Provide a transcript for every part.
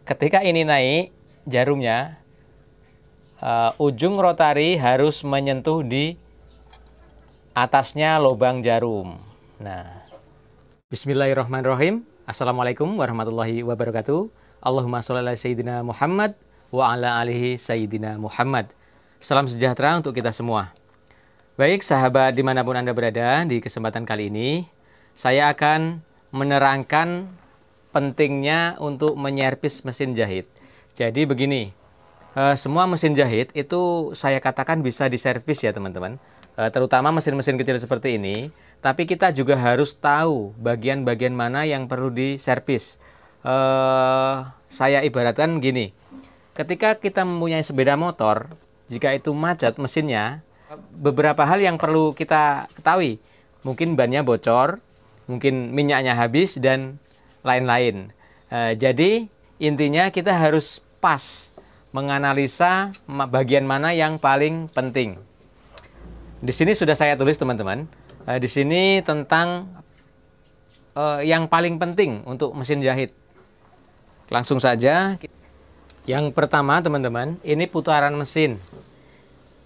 ketika ini naik jarumnya, ujung rotari harus menyentuh di atasnya lubang jarum. Nah, bismillahirrahmanirrahim. Assalamualaikum warahmatullahi wabarakatuh. Allahumma sholli ala sayyidina Muhammad wa ala alihi sayyidina Muhammad. Salam sejahtera untuk kita semua. Baik sahabat dimanapun Anda berada, di kesempatan kali ini saya akan menerangkan pentingnya untuk menyervis mesin jahit. Jadi begini, semua mesin jahit itu saya katakan bisa diservis ya teman-teman. Terutama mesin-mesin kecil seperti ini. Tapi kita juga harus tahu bagian-bagian mana yang perlu diservis. Saya ibaratkan gini, ketika kita mempunyai sepeda motor, jika itu macet mesinnya, beberapa hal yang perlu kita ketahui. Mungkin bannya bocor, mungkin minyaknya habis, dan lain-lain. Jadi intinya kita harus pas menganalisa bagian mana yang paling penting. Di sini sudah saya tulis teman-teman. Di sini tentang yang paling penting untuk mesin jahit. Langsung saja. Yang pertama teman-teman, ini putaran mesin.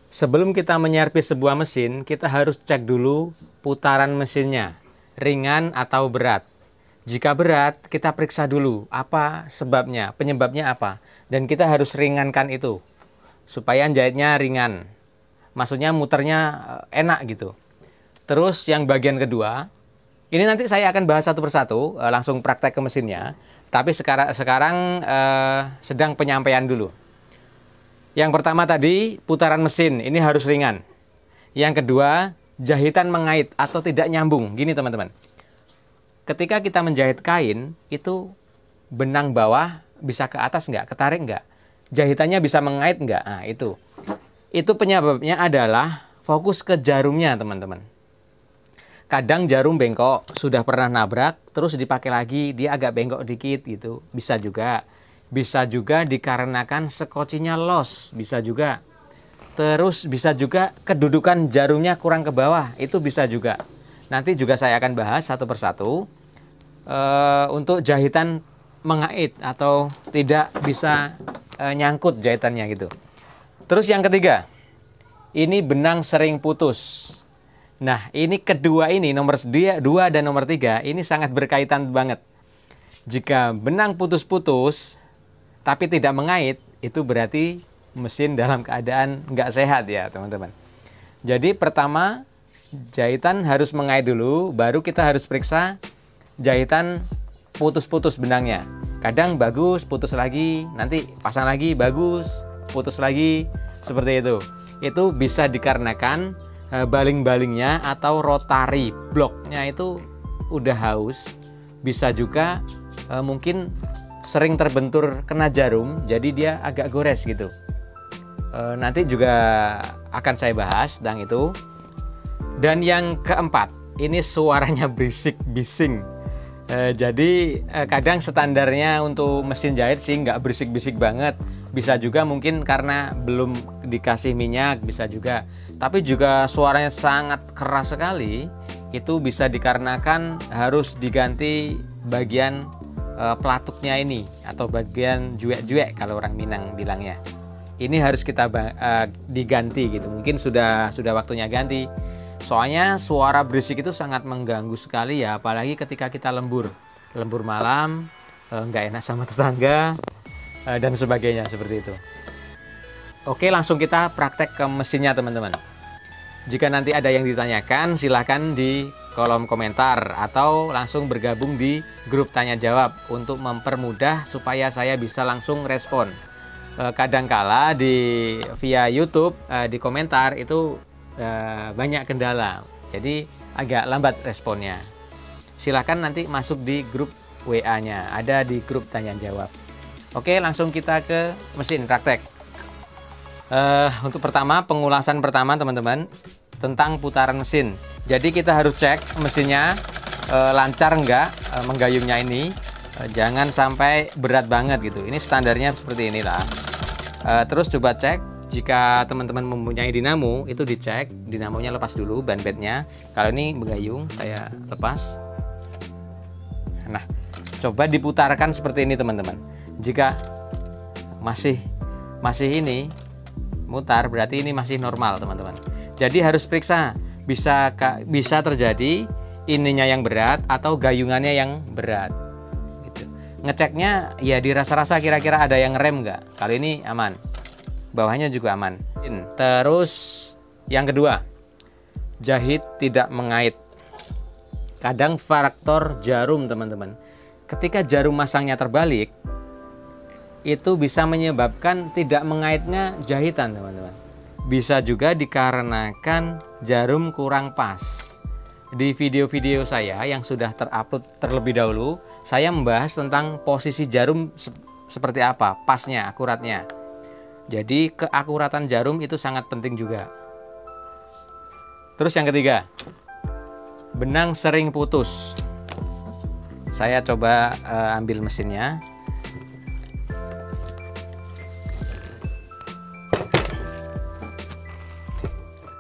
Sebelum kita menyervis sebuah mesin, kita harus cek dulu putaran mesinnya, ringan atau berat. Jika berat, kita periksa dulu apa sebabnya, penyebabnya apa. Dan kita harus ringankan itu, supaya jahitnya ringan. Maksudnya muternya enak gitu. Terus yang bagian kedua, ini nanti saya akan bahas satu persatu, langsung praktek ke mesinnya. Tapi sekarang sedang penyampaian dulu. Yang pertama tadi, putaran mesin, ini harus ringan. Yang kedua, jahitan mengait atau tidak nyambung. Gini teman-teman, ketika kita menjahit kain, itu benang bawah bisa ke atas nggak, ketarik nggak? Jahitannya bisa mengait nggak? Nah itu. Itu penyebabnya adalah fokus ke jarumnya teman-teman. Kadang jarum bengkok, sudah pernah nabrak, terus dipakai lagi, dia agak bengkok dikit gitu. Bisa juga. Bisa juga dikarenakan sekocinya los, bisa juga. Terus bisa juga kedudukan jarumnya kurang ke bawah, itu bisa juga. Nanti juga saya akan bahas satu persatu. Untuk jahitan mengait atau tidak bisa nyangkut jahitannya gitu. Terus yang ketiga, ini benang sering putus. Nah, ini kedua ini, nomor 2 dan nomor 3, ini sangat berkaitan banget. Jika benang putus-putus, tapi tidak mengait, itu berarti mesin dalam keadaan nggak sehat ya, teman-teman. Jadi pertama, jahitan harus mengait dulu, baru kita harus periksa jahitan putus-putus benangnya. Kadang bagus, putus lagi, nanti pasang lagi, bagus, putus lagi, seperti itu. Itu bisa dikarenakan baling-balingnya atau rotari bloknya itu udah haus. Bisa juga mungkin sering terbentur kena jarum, jadi dia agak gores gitu. Nanti juga akan saya bahas tentang itu. Dan yang keempat, ini suaranya berisik bising. Jadi kadang standarnya untuk mesin jahit sih nggak berisik-bisik banget. Bisa juga mungkin karena belum dikasih minyak, bisa juga. Tapi juga suaranya sangat keras sekali. Itu bisa dikarenakan harus diganti bagian pelatuknya ini, atau bagian juek-juek kalau orang Minang bilangnya. Ini harus kita diganti gitu. Mungkin sudah waktunya ganti. Soalnya suara berisik itu sangat mengganggu sekali ya, apalagi ketika kita lembur malam, nggak enak sama tetangga, dan sebagainya seperti itu. Oke, langsung kita praktek ke mesinnya teman-teman. Jika nanti ada yang ditanyakan, silahkan di kolom komentar atau langsung bergabung di grup tanya jawab untuk mempermudah supaya saya bisa langsung respon. Kadangkala via YouTube di komentar itu banyak kendala, jadi agak lambat responnya. Silahkan nanti masuk di grup WA-nya, ada di grup tanya jawab. Oke, langsung kita ke mesin praktek. Untuk pengulasan pertama teman-teman tentang putaran mesin. Jadi kita harus cek mesinnya lancar enggak menggayungnya ini. Jangan sampai berat banget gitu. Ini standarnya seperti inilah. Terus coba cek jika teman-teman mempunyai dinamo, itu dicek dinamonya, lepas dulu ban bednya. Kalau ini menggayung, saya lepas. Nah, coba diputarkan seperti ini teman-teman. Jika masih ini mutar, berarti ini masih normal teman-teman. Jadi harus periksa, bisa terjadi ininya yang berat atau gayungannya yang berat gitu. Ngeceknya ya dirasa-rasa kira-kira ada yang rem nggak. Kali ini aman, bawahnya juga aman. Terus yang kedua, jahit tidak mengait. Kadang faktor jarum teman-teman, ketika jarum masangnya terbalik, itu bisa menyebabkan tidak mengaitnya jahitan teman-teman. Bisa juga dikarenakan jarum kurang pas. Di video-video saya yang sudah terupload terlebih dahulu, saya membahas tentang posisi jarum seperti apa, pasnya, akuratnya. Jadi keakuratan jarum itu sangat penting juga. Terus yang ketiga, benang sering putus. Saya coba ambil mesinnya.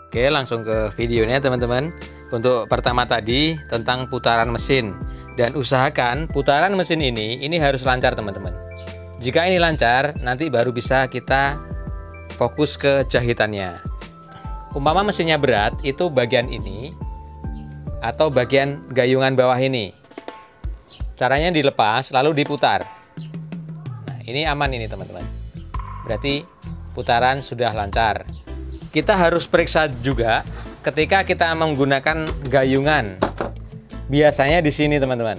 Oke, langsung ke videonya teman-teman. Untuk pertama tadi tentang putaran mesin, dan usahakan putaran mesin ini harus lancar teman-teman. Jika ini lancar, nanti baru bisa kita fokus ke jahitannya. Umpama mesinnya berat, itu bagian ini atau bagian gayungan bawah ini. Caranya dilepas lalu diputar. Nah, ini aman ini teman-teman. Berarti putaran sudah lancar. Kita harus periksa juga ketika kita menggunakan gayungan. Biasanya di sini teman-teman.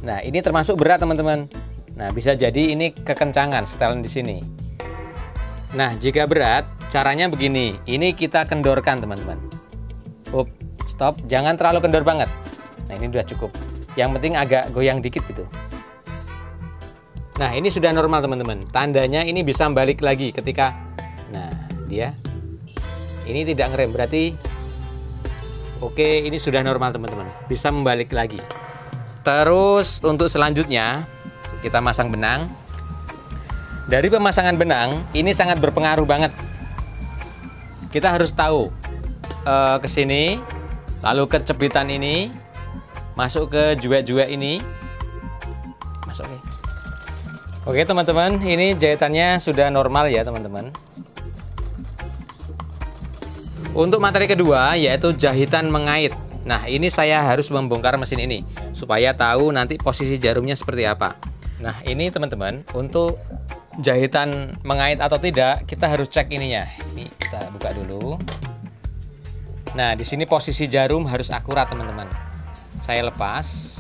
Nah, ini termasuk berat teman-teman. Nah, bisa jadi ini kekencangan setelan di sini. Nah, jika berat, caranya begini. Ini kita kendorkan teman-teman. Stop, jangan terlalu kendor banget. Nah, ini udah cukup. Yang penting agak goyang dikit gitu. Nah, ini sudah normal teman-teman. Tandanya ini bisa balik lagi ketika, nah dia ini tidak ngerem, berarti oke, ini sudah normal teman-teman, bisa membalik lagi. Terus untuk selanjutnya kita masang benang. Dari pemasangan benang ini sangat berpengaruh banget. Kita harus tahu ke sini, lalu ke cebitan ini, masuk ke juek-juek ini, masuk. Oke teman-teman, ini jahitannya sudah normal ya teman-teman. Untuk materi kedua yaitu jahitan mengait. Nah, ini saya harus membongkar mesin ini supaya tahu nanti posisi jarumnya seperti apa. Nah, ini teman-teman, untuk jahitan mengait atau tidak, kita harus cek ininya. Ini kita buka dulu. Nah, di sini posisi jarum harus akurat teman-teman. Saya lepas.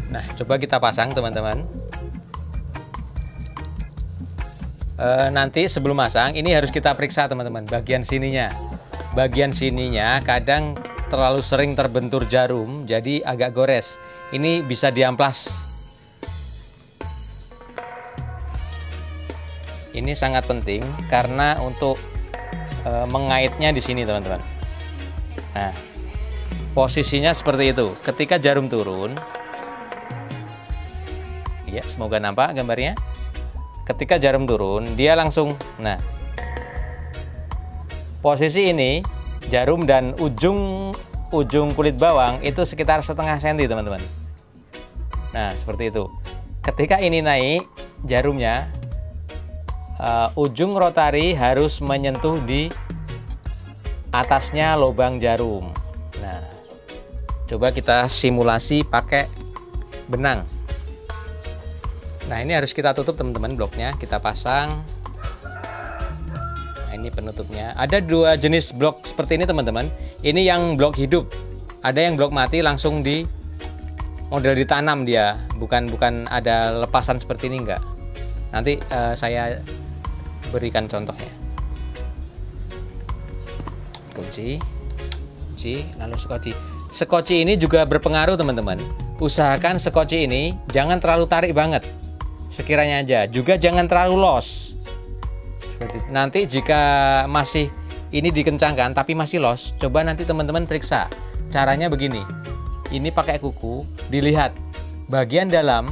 Nah, coba kita pasang teman-teman. Nanti sebelum masang, ini harus kita periksa teman-teman, bagian sininya. Bagian sininya kadang terlalu sering terbentur jarum, jadi agak gores. Ini bisa diamplas. Ini sangat penting karena untuk mengaitnya di sini teman-teman. Nah, posisinya seperti itu. Ketika jarum turun, ya, semoga nampak gambarnya. Ketika jarum turun, dia langsung, nah, posisi ini jarum dan ujung kulit bawang itu sekitar setengah senti teman-teman. Nah, seperti itu. Ketika ini naik jarumnya, ujung rotari harus menyentuh di atasnya lubang jarum. Nah, coba kita simulasi pakai benang. Nah, ini harus kita tutup teman-teman, bloknya kita pasang. Nah, ini penutupnya. Ada dua jenis blok seperti ini teman-teman. Ini yang blok hidup. Ada yang blok mati langsung di model ditanam dia. Bukan ada lepasan seperti ini, enggak. Nanti saya berikan contohnya. Kunci, lalu skoci. Skoci ini juga berpengaruh teman-teman. Usahakan skoci ini jangan terlalu tarik banget. Sekiranya aja, juga jangan terlalu los. Seperti itu. Nanti jika masih ini dikencangkan tapi masih los, coba nanti teman-teman periksa. Caranya begini. Ini pakai kuku, dilihat bagian dalam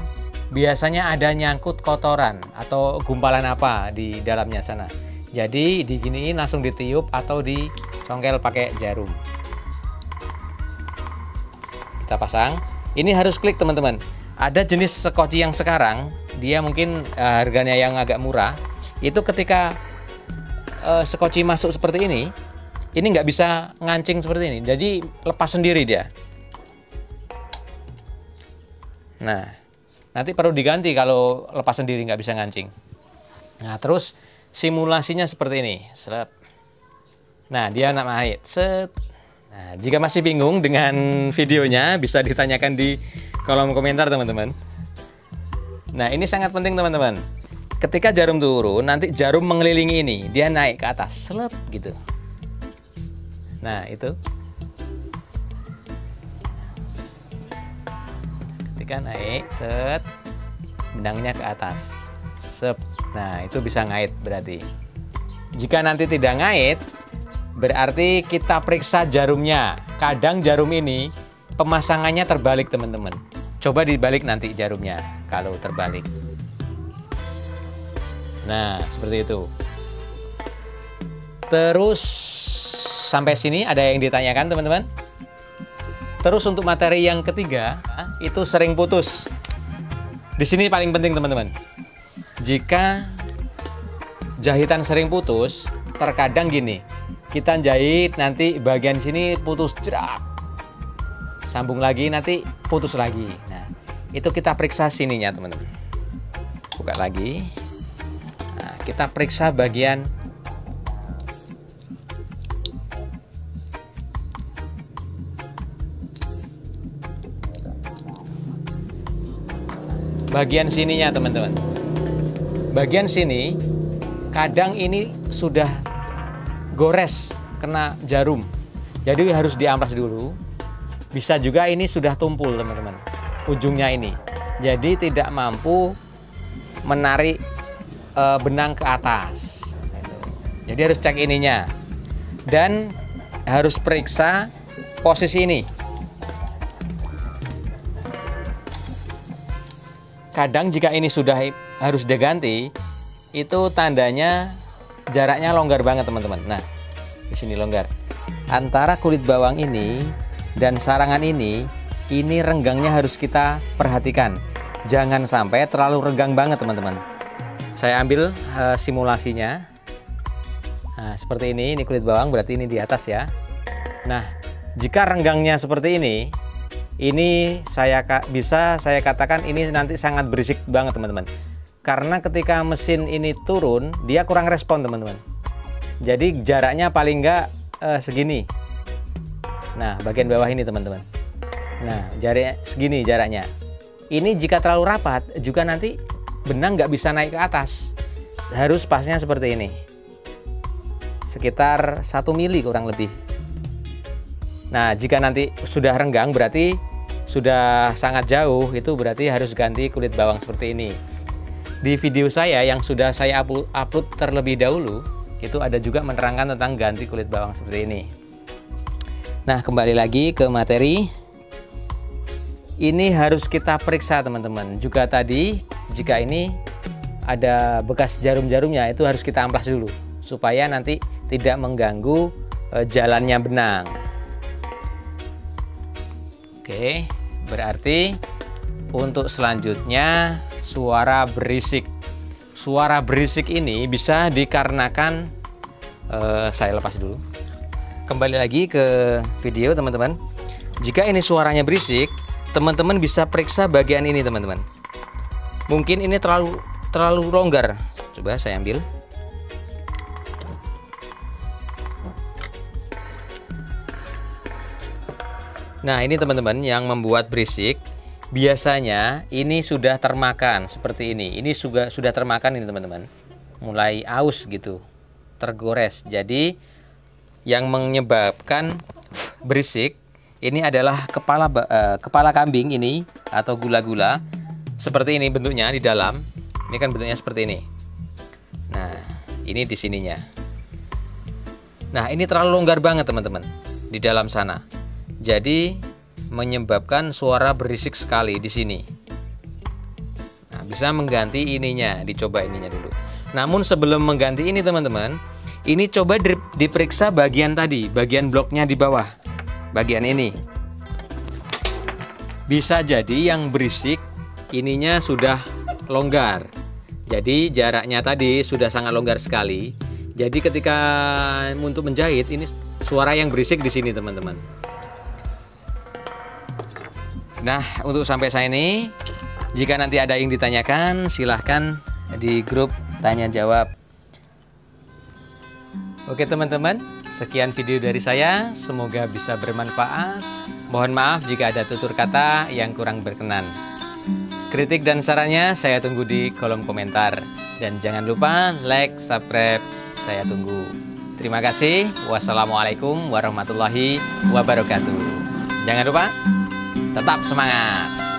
biasanya ada nyangkut kotoran atau gumpalan apa di dalamnya sana. Jadi diginiin langsung ditiup atau dicongkel pakai jarum. Kita pasang. Ini harus klik teman-teman. Ada jenis sekoci yang sekarang dia mungkin harganya yang agak murah. Itu ketika sekoci masuk seperti ini nggak bisa ngancing seperti ini. Jadi lepas sendiri dia. Nah, nanti perlu diganti kalau lepas sendiri nggak bisa ngancing. Nah, terus simulasinya seperti ini. Set. Nah, dia nak mait. Set. Nah, jika masih bingung dengan videonya, bisa ditanyakan di kolom komentar teman-teman. Nah, ini sangat penting teman-teman. Ketika jarum turun, nanti jarum mengelilingi ini, dia naik ke atas, selep gitu. Nah, itu. Ketika naik, set, benangnya ke atas, sep. Nah, itu bisa ngait berarti. Jika nanti tidak ngait, berarti kita periksa jarumnya. Kadang jarum ini pemasangannya terbalik teman-teman. Coba dibalik nanti jarumnya kalau terbalik. Nah, seperti itu. Terus sampai sini ada yang ditanyakan teman-teman? Terus untuk materi yang ketiga, itu sering putus. Di sini paling penting teman-teman. Jika jahitan sering putus, terkadang gini, kita jahit nanti bagian sini putus jerak, sambung lagi nanti putus lagi. Nah, itu kita periksa sininya teman-teman. Buka lagi. Nah, kita periksa bagian sininya teman-teman. Bagian sini kadang ini sudah gores kena jarum, jadi harus diamplas dulu. Bisa juga ini sudah tumpul teman-teman, ujungnya ini, jadi tidak mampu menarik benang ke atas. Jadi harus cek ininya dan harus periksa posisi ini. Kadang jika ini sudah harus diganti, itu tandanya jaraknya longgar banget teman-teman. Nah, di sini longgar. Antara kulit bawang ini dan sarangan ini renggangnya harus kita perhatikan. Jangan sampai terlalu renggang banget teman-teman. Saya ambil simulasinya. Nah, seperti ini kulit bawang, berarti ini di atas ya. Nah, jika renggangnya seperti ini bisa saya katakan ini nanti sangat berisik banget teman-teman. Karena ketika mesin ini turun, dia kurang respon teman-teman. Jadi jaraknya paling enggak segini. Nah, bagian bawah ini teman-teman. Nah, jaraknya segini jaraknya. Ini jika terlalu rapat juga nanti benang nggak bisa naik ke atas. Harus pasnya seperti ini. Sekitar 1 mili kurang lebih. Nah, jika nanti sudah renggang berarti sudah sangat jauh, itu berarti harus ganti kulit bawang seperti ini. Di video saya yang sudah saya upload terlebih dahulu, itu ada juga menerangkan tentang ganti kulit bawang seperti ini. Nah, kembali lagi ke materi. Ini harus kita periksa teman-teman. Juga tadi jika ini ada bekas jarum-jarumnya, itu harus kita amplas dulu supaya nanti tidak mengganggu jalannya benang. Oke, berarti untuk selanjutnya suara berisik. Suara berisik ini bisa dikarenakan saya lepas dulu. Kembali lagi ke video teman-teman. Jika ini suaranya berisik, teman-teman bisa periksa bagian ini teman-teman. Mungkin ini terlalu longgar. Coba saya ambil. Nah, ini teman-teman yang membuat berisik. Biasanya ini sudah termakan seperti ini. Ini sudah termakan ini teman-teman. Mulai aus gitu, tergores. Jadi yang menyebabkan berisik ini adalah kepala kambing ini atau gula-gula. Seperti ini bentuknya di dalam. Ini kan bentuknya seperti ini. Nah, ini di sininya. Nah, ini terlalu longgar banget teman-teman di dalam sana. Jadi menyebabkan suara berisik sekali di sini. Nah, bisa mengganti ininya, dicoba ininya dulu. Namun sebelum mengganti ini teman-teman, ini coba diperiksa bagian tadi, bagian bloknya di bawah, bagian ini. Bisa jadi yang berisik ininya sudah longgar. Jadi jaraknya tadi sudah sangat longgar sekali. Jadi ketika untuk menjahit ini suara yang berisik di sini teman-teman. Nah, untuk sampai saya ini, jika nanti ada yang ditanyakan, silahkan di grup tanya jawab. Oke teman-teman, sekian video dari saya, semoga bisa bermanfaat. Mohon maaf jika ada tutur kata yang kurang berkenan. Kritik dan sarannya saya tunggu di kolom komentar. Dan jangan lupa like, subscribe, saya tunggu. Terima kasih. Wassalamualaikum warahmatullahi wabarakatuh. Jangan lupa tetap semangat.